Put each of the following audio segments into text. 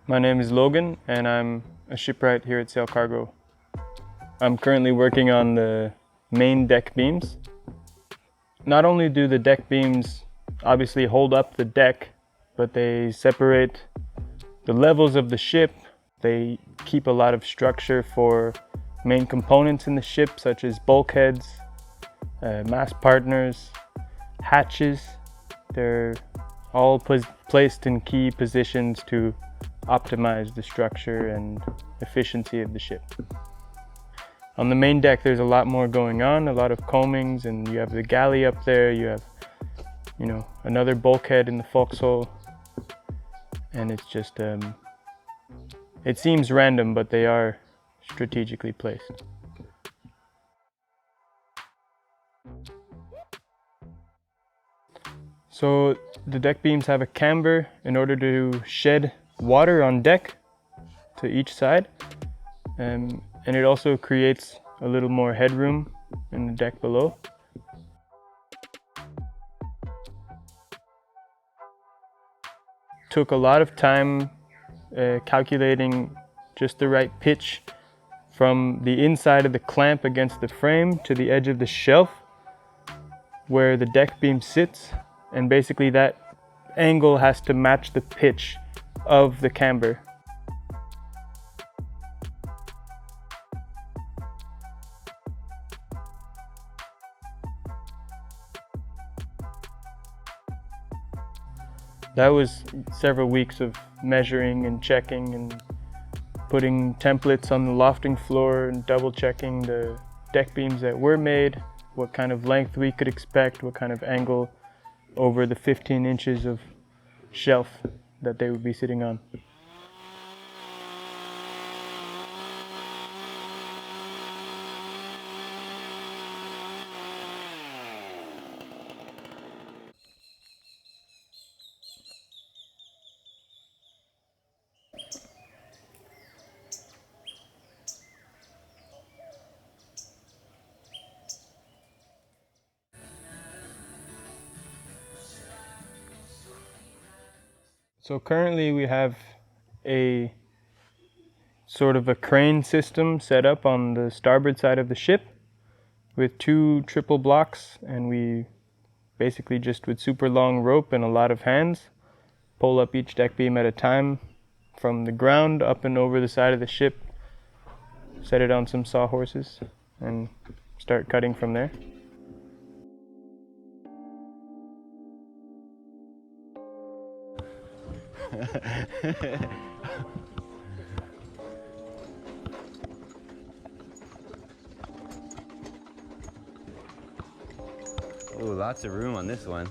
My name is Logan and I'm a shipwright here at SAILCARGO. I'm currently working on the main deck beams. Not only do the deck beams obviously hold up the deck, but they separate the levels of the ship. They keep a lot of structure for main components in the ship, such as bulkheads, mast partners, hatches. They're all placed in key positions to optimize the structure and efficiency of the ship. On the main deck there's a lot more going on, a lot of combings, and you have the galley up there, you have, another bulkhead in the forecastle, and it's just, it seems random, but they are strategically placed. So the deck beams have a camber in order to shed water on deck to each side, and it also creates a little more headroom in the deck below. Took a lot of time calculating just the right pitch from the inside of the clamp against the frame to the edge of the shelf where the deck beam sits, and basically that angle has to match the pitch of the camber. That was several weeks of measuring and checking and putting templates on the lofting floor and double checking the deck beams that were made, what kind of length we could expect, what kind of angle over the 15 inches of shelf that they would be sitting on. So currently we have a sort of a crane system set up on the starboard side of the ship with 2 triple blocks, and we basically just with super long rope and a lot of hands pull up each deck beam at a time from the ground up and over the side of the ship, set it on some sawhorses and start cutting from there. Oh, lots of room on this one.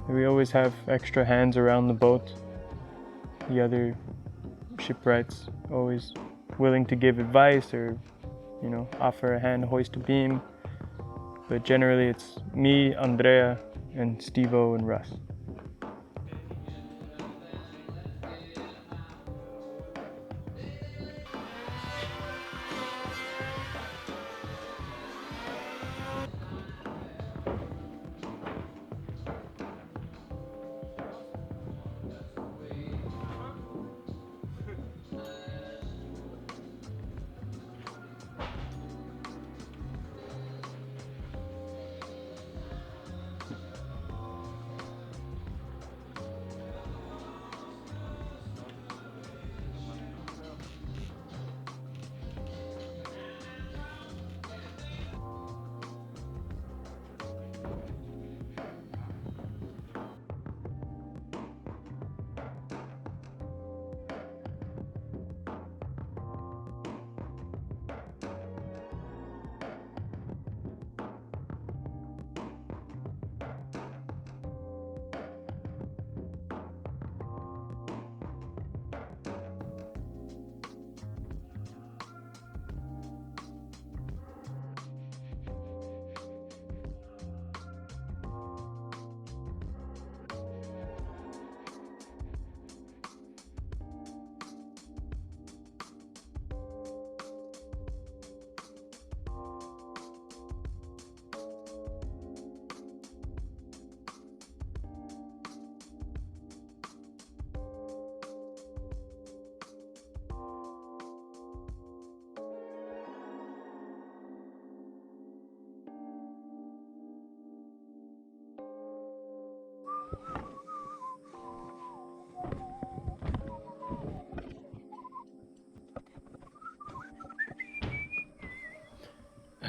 We always have extra hands around the boat. The other shipwrights always willing to give advice or, offer a hand to hoist a beam. But generally it's me, Andrea, and Stevo and Russ.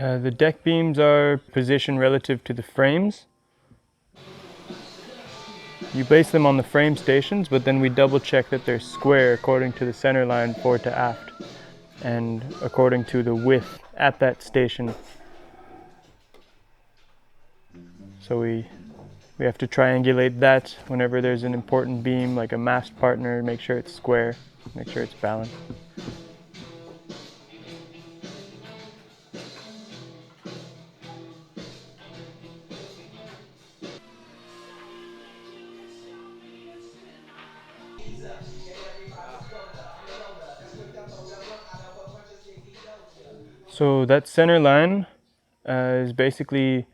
The deck beams are positioned relative to the frames. You base them on the frame stations, but then we double check that they're square according to the center line fore to aft and according to the width at that station. So we have to triangulate that whenever there's an important beam like a mast partner, make sure it's square, make sure it's balanced. So that center line is basically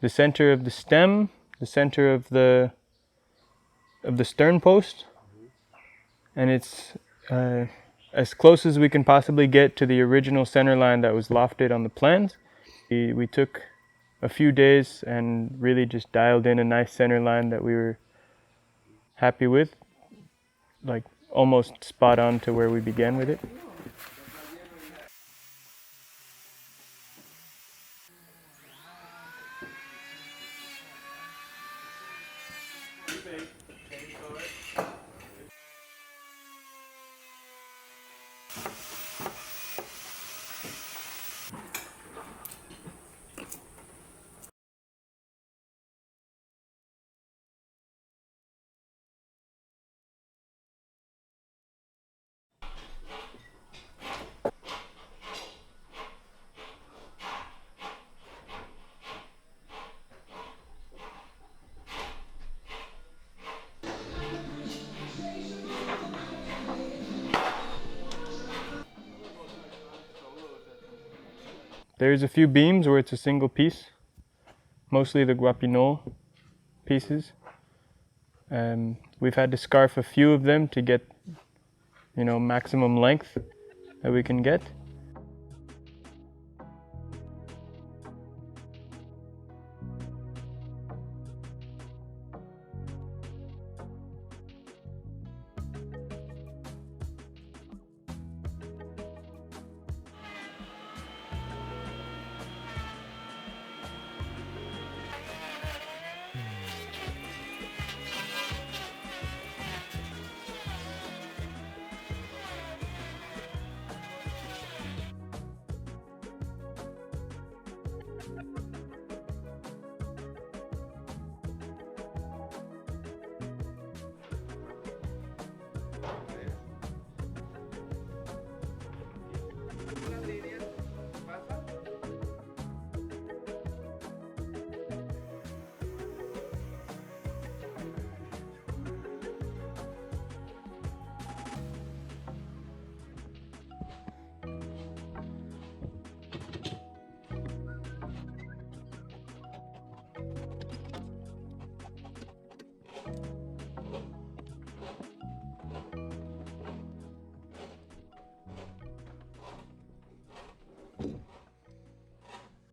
the center of the stem, the center of the stern post, and it's as close as we can possibly get to the original center line that was lofted on the plans. We took a few days and really just dialed in a nice center line that we were happy with, like almost spot on to where we began with it. There's a few beams where it's a single piece, mostly the guapinol pieces. We've had to scarf a few of them to get, maximum length that we can get.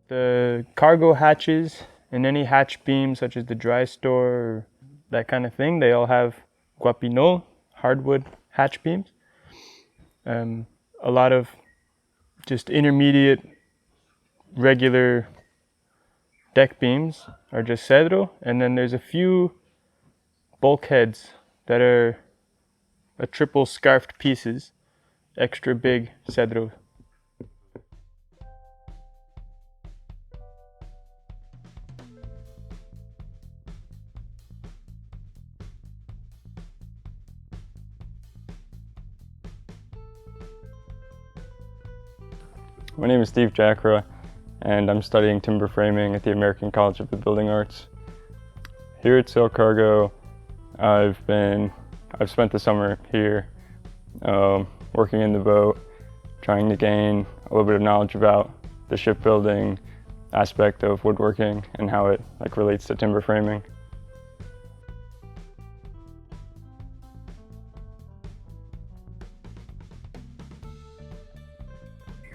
The cargo hatches and any hatch beam, such as the dry store or that kind of thing, they all have guapinol, hardwood hatch beams. A lot of just intermediate regular deck beams are just cedro, and then there's a few bulkheads that are a triple scarfed pieces, extra big cedro. My name is Steve Jackra, and I'm studying timber framing at the American College of the Building Arts. Here at SAILCARGO, I've spent the summer here working in the boat, trying to gain a little bit of knowledge about the shipbuilding aspect of woodworking and how it relates to timber framing.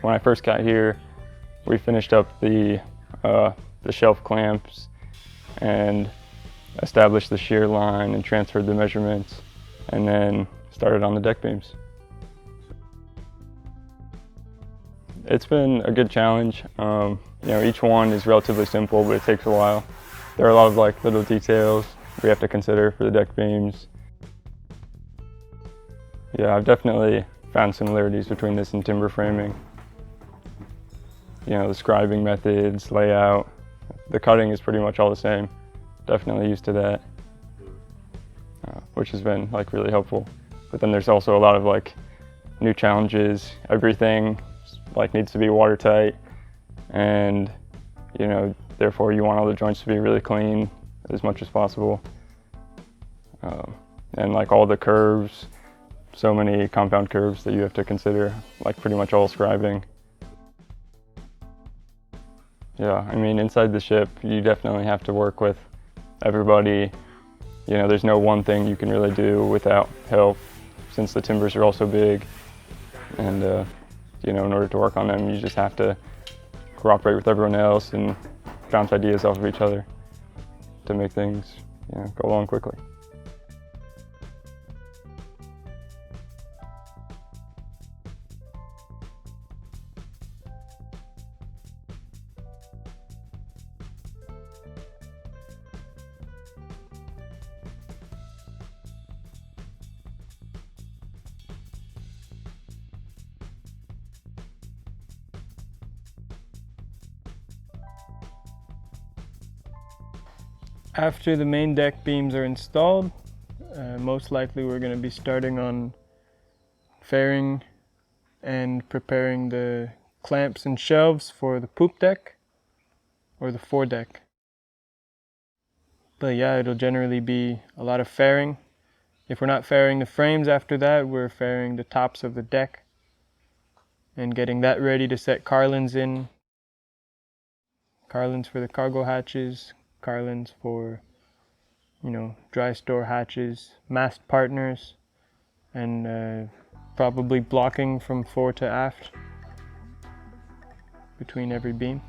When I first got here, we finished up the shelf clamps and established the shear line and transferred the measurements, and then started on the deck beams. It's been a good challenge. Each one is relatively simple, but it takes a while. There are a lot of little details we have to consider for the deck beams. Yeah, I've definitely found similarities between this and timber framing. The scribing methods, layout, the cutting is pretty much all the same. Definitely used to that, which has been really helpful. But then there's also a lot of new challenges. Everything needs to be watertight, and therefore you want all the joints to be really clean as much as possible. And all the curves, so many compound curves that you have to consider, pretty much all scribing. Yeah, I mean, inside the ship, you definitely have to work with everybody. There's no one thing you can really do without help, since the timbers are also big. And, in order to work on them, you just have to cooperate with everyone else and bounce ideas off of each other to make things, go along quickly. After the main deck beams are installed, most likely we're going to be starting on fairing and preparing the clamps and shelves for the poop deck or the foredeck. But yeah, it'll generally be a lot of fairing. If we're not fairing the frames after that, we're fairing the tops of the deck and getting that ready to set carlins in. Carlins for the cargo hatches, carlins for, dry store hatches, mast partners, and probably blocking from fore to aft between every beam.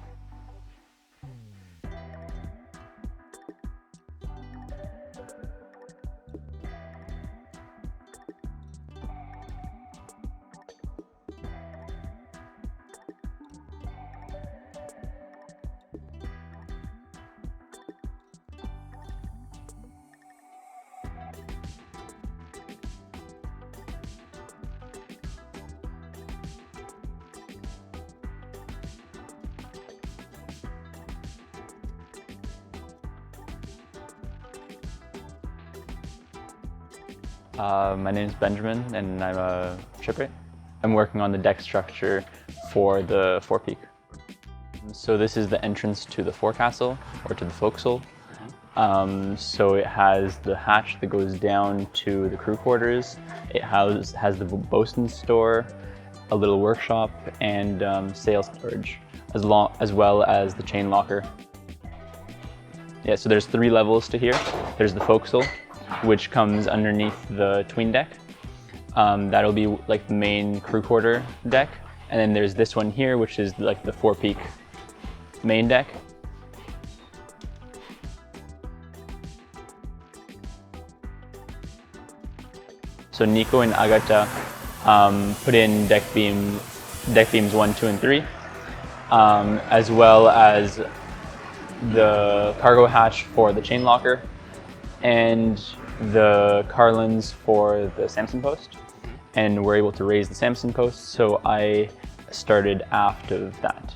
My name is Benjamin, and I'm a shipwright. I'm working on the deck structure for the forepeak. So this is the entrance to the forecastle, or to the forecastle. So it has the hatch that goes down to the crew quarters. It has the bosun's store, a little workshop, and sail storage, as well as the chain locker. Yeah, so there's 3 levels to here. There's the forecastle, which comes underneath the tween deck. That'll be the main crew quarter deck. And then there's this one here, which is the forepeak main deck. So Nico and Agata put in deck beams 1, 2, and 3, as well as the cargo hatch for the chain locker, and the carlins for the Samson post, and we're able to raise the Samson post, so I started aft of that.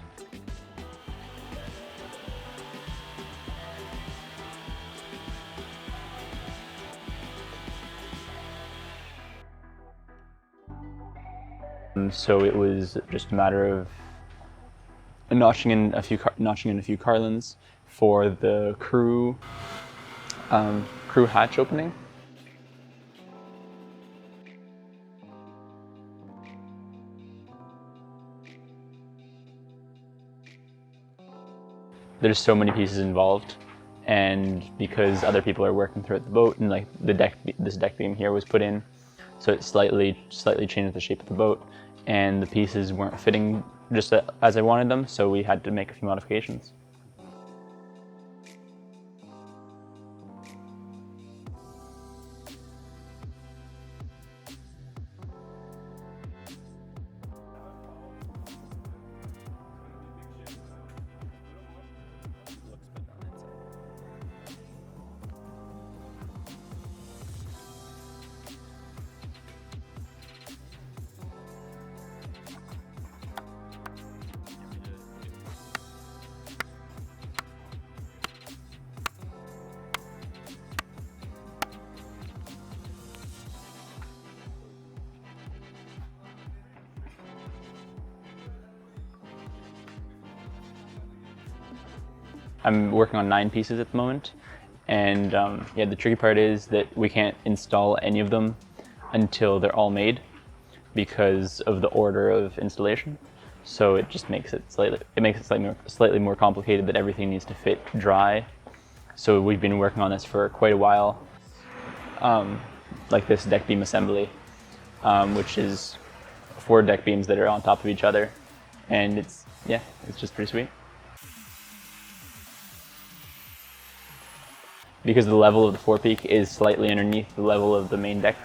So it was just a matter of notching in a few carlins for the crew hatch opening. There's so many pieces involved, and because other people are working throughout the boat, and this deck beam here was put in, so it slightly changed the shape of the boat, and the pieces weren't fitting just as I wanted them, so we had to make a few modifications. I'm working on 9 pieces at the moment, and yeah, the tricky part is that we can't install any of them until they're all made because of the order of installation. So it just makes it slightly more complicated, that everything needs to fit dry. So we've been working on this for quite a while, like this deck beam assembly, which is 4 deck beams that are on top of each other, and it's just pretty sweet. Because the level of the forepeak is slightly underneath the level of the main deck,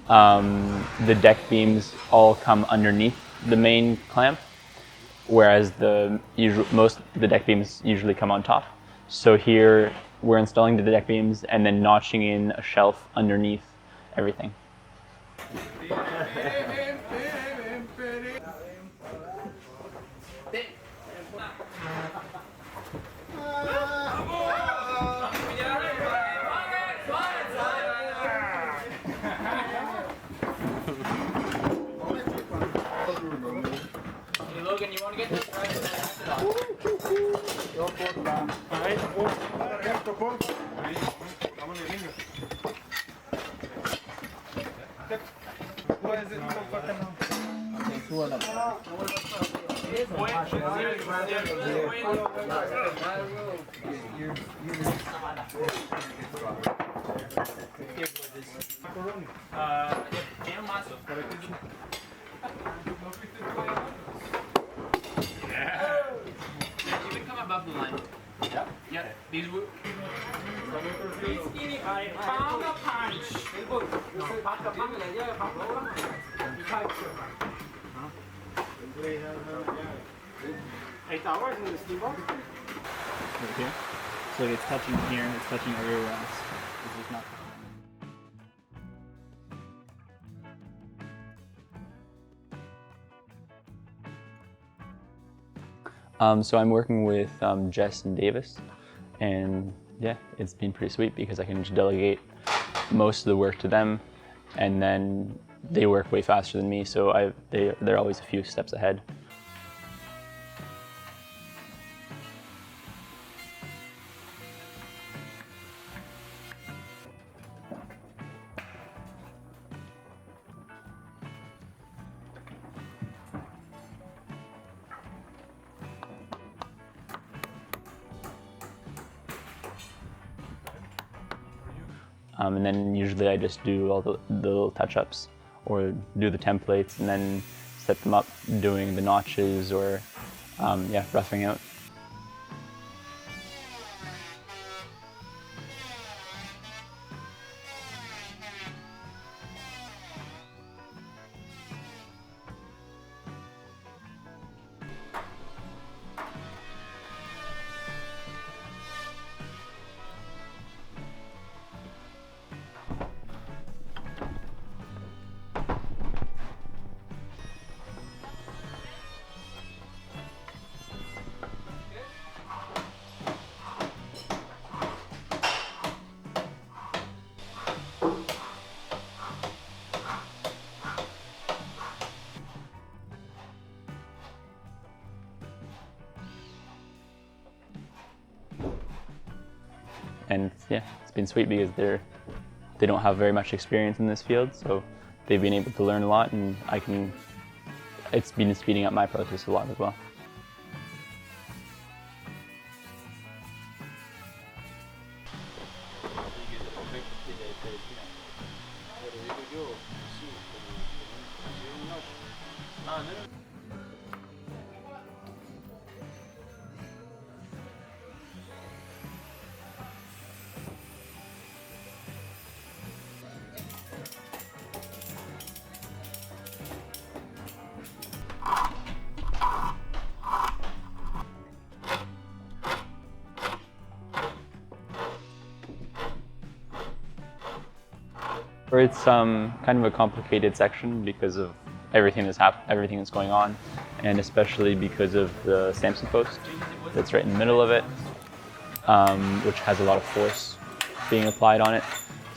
the deck beams all come underneath the main clamp, whereas most of the deck beams usually come on top. So here we're installing the deck beams and then notching in a shelf underneath everything. Hey Logan, you want to get this right and then pass it on? You can come above the line. Yeah. Yeah. These will. Pound a punch. Okay. So it's touching here, it's touching everywhere else. This is not. So I'm working with Jess and Davis, and yeah, it's been pretty sweet because I can just delegate most of the work to them, and then they work way faster than me, so they're always a few steps ahead. And then usually I just do all the little touch-ups or do the templates and then set them up doing the notches or yeah, roughing out. And yeah, it's been sweet because they don't have very much experience in this field, so they've been able to learn a lot, and it's been speeding up my process a lot as well. Or it's kind of a complicated section because of everything that's going on, and especially because of the Samson post that's right in the middle of it, which has a lot of force being applied on it.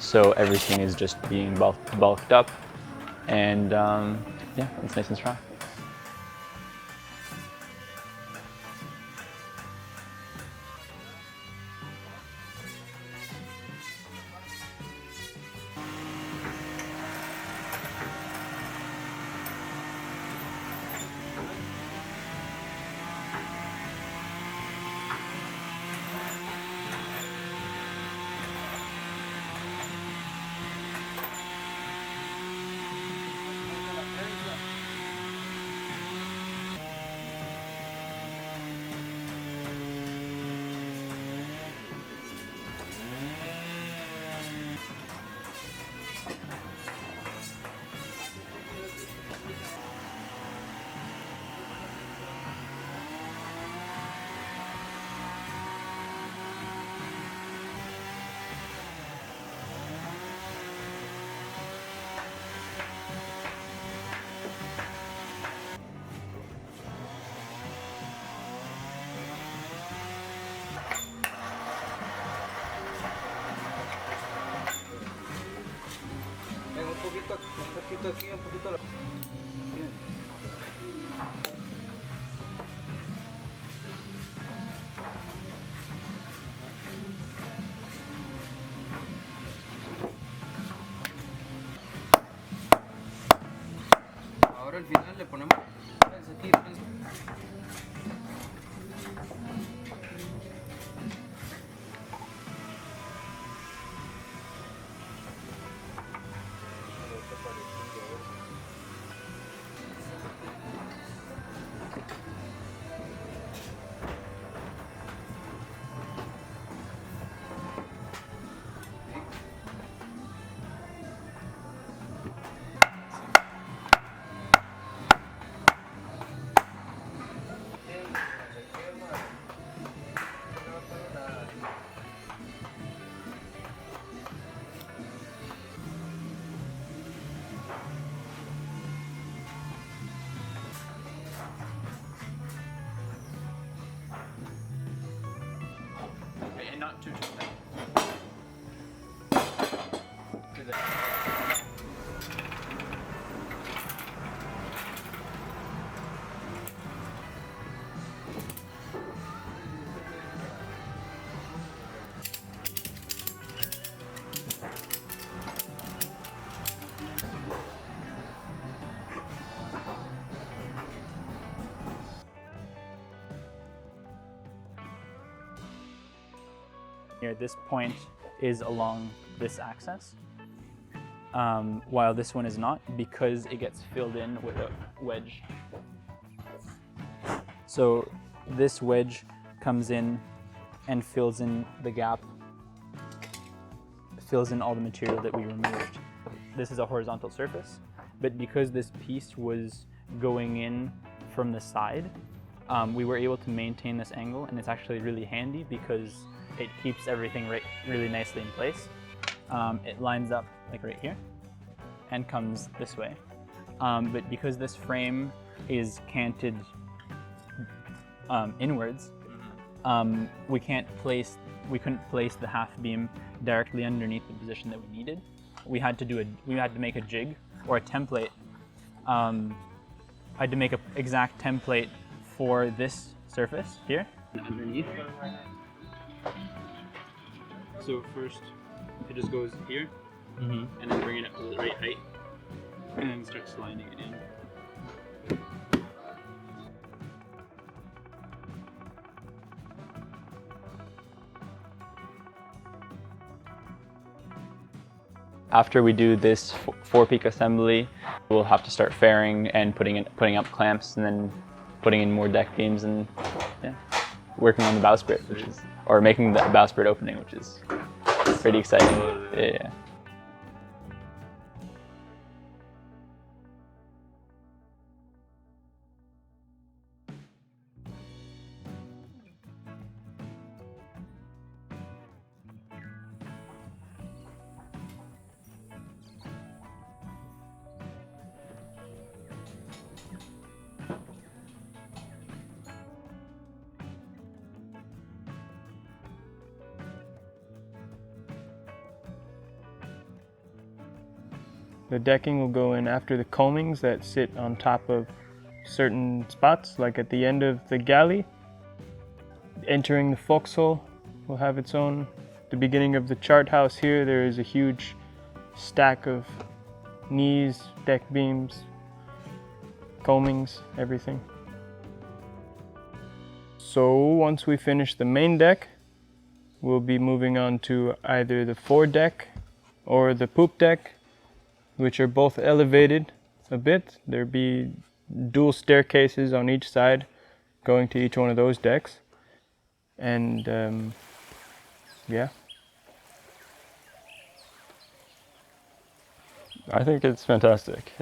So everything is just being bulked up, and yeah, it's nice and strong. Ahora al final le ponemos aquí. And not too tight. Here, this point is along this axis, while this one is not, because it gets filled in with a wedge. So this wedge comes in and fills in the gap, fills in all the material that we removed. This is a horizontal surface, but because this piece was going in from the side, we were able to maintain this angle, and it's actually really handy because it keeps everything really nicely in place. It lines up like right here and comes this way. But because this frame is canted inwards, we couldn't place the half beam directly underneath the position that we needed. We had to make a jig or a template. I had to make an exact template for this surface here. Underneath. So first, it just goes here, and then bring it up to the right height, and then start sliding it in. After we do this four-peak assembly, we'll have to start fairing and putting up clamps, and then putting in more deck beams, and yeah, working on the bowsprit, or making the bowsprit opening, which is pretty exciting. Yeah. The decking will go in after the combings that sit on top of certain spots, like at the end of the galley. Entering the forecastle will have its own. The beginning of the chart house here, there is a huge stack of knees, deck beams, combings, everything. So once we finish the main deck, we'll be moving on to either the foredeck or the poop deck, which are both elevated a bit. There'll be dual staircases on each side going to each one of those decks. And yeah. I think it's fantastic.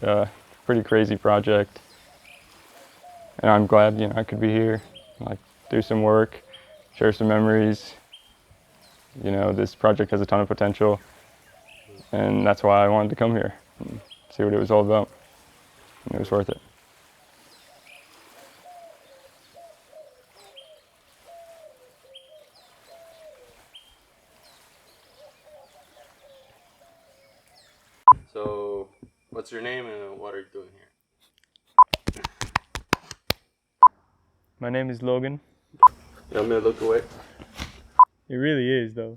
Pretty crazy project. And I'm glad, I could be here, do some work, share some memories. This project has a ton of potential, and that's why I wanted to come here and see what it was all about. And it was worth it. So, what's What's your name and what are you doing here? My name is Logan. You want me to look away? It really is, though.